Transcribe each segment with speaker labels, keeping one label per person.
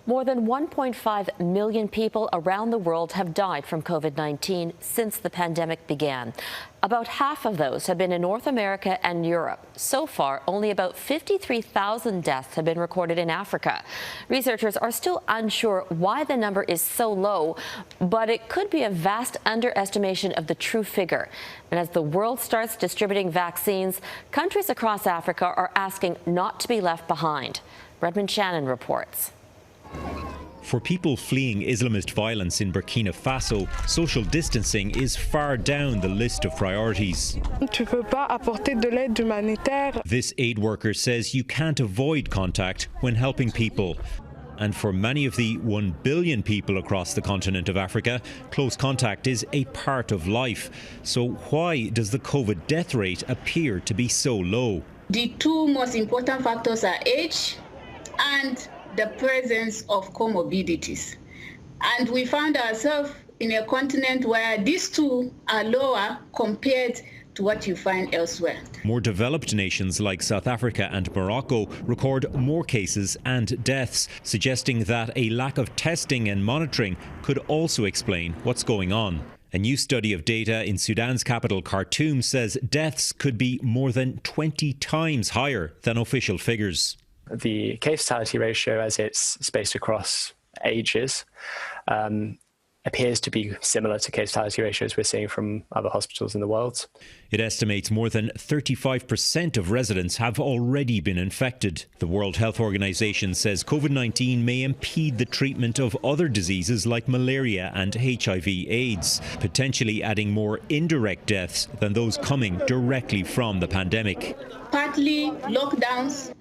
Speaker 1: More than 1.5 million people around the world have died from COVID-19 since the pandemic began. About half of those have been in North America and Europe. So far, only about 53,000 deaths have been recorded in Africa. Researchers are still unsure why the number is so low, but it could be a vast underestimation of the true figure. And as the world starts distributing vaccines, countries across Africa are asking not to be left behind. Redmond Shannon reports.
Speaker 2: For people fleeing Islamist violence in Burkina Faso, social distancing is far down the list of priorities.
Speaker 3: Tu peux pas apporter de l'aide humanitaire.
Speaker 2: This aid worker says you can't avoid contact when helping people. And for many of the 1 billion people across the continent of Africa, close contact is a part of life. So why does the COVID death rate appear to be so low?
Speaker 4: The two most important factors are age and the presence of comorbidities. And we found ourselves in a continent where these two are lower compared to what you find elsewhere.
Speaker 2: More developed nations like South Africa and Morocco record more cases and deaths, suggesting that a lack of testing and monitoring could also explain what's going on. A new study of data in Sudan's capital, Khartoum, says deaths could be more than 20 times higher than official figures.
Speaker 5: The case fatality ratio, as it's spaced across ages, appears to be similar to case fatality ratios we're seeing from other hospitals in the world.
Speaker 2: It estimates more than 35% of residents have already been infected. The World Health Organization says COVID-19 may impede the treatment of other diseases like malaria and HIV/AIDS, potentially adding more indirect deaths than those coming directly from the pandemic.
Speaker 4: Partly lockdowns,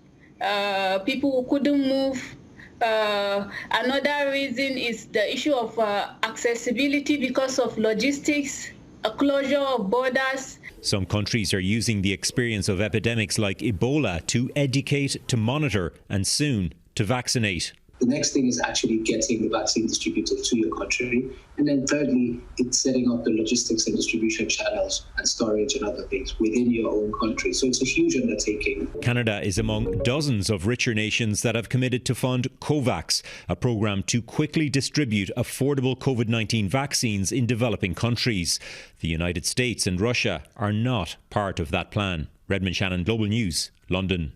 Speaker 4: people who couldn't move. Another reason is the issue of accessibility because of logistics, a closure of borders.
Speaker 2: Some countries are using the experience of epidemics like Ebola to educate, to monitor, and soon to vaccinate.
Speaker 6: The next thing is actually getting the vaccine distributed to your country. And then thirdly, it's setting up the logistics and distribution channels and storage and other things within your own country. So it's a huge undertaking.
Speaker 2: Canada is among dozens of richer nations that have committed to fund COVAX, a program to quickly distribute affordable COVID-19 vaccines in developing countries. The United States and Russia are not part of that plan. Redmond Shannon, Global News, London.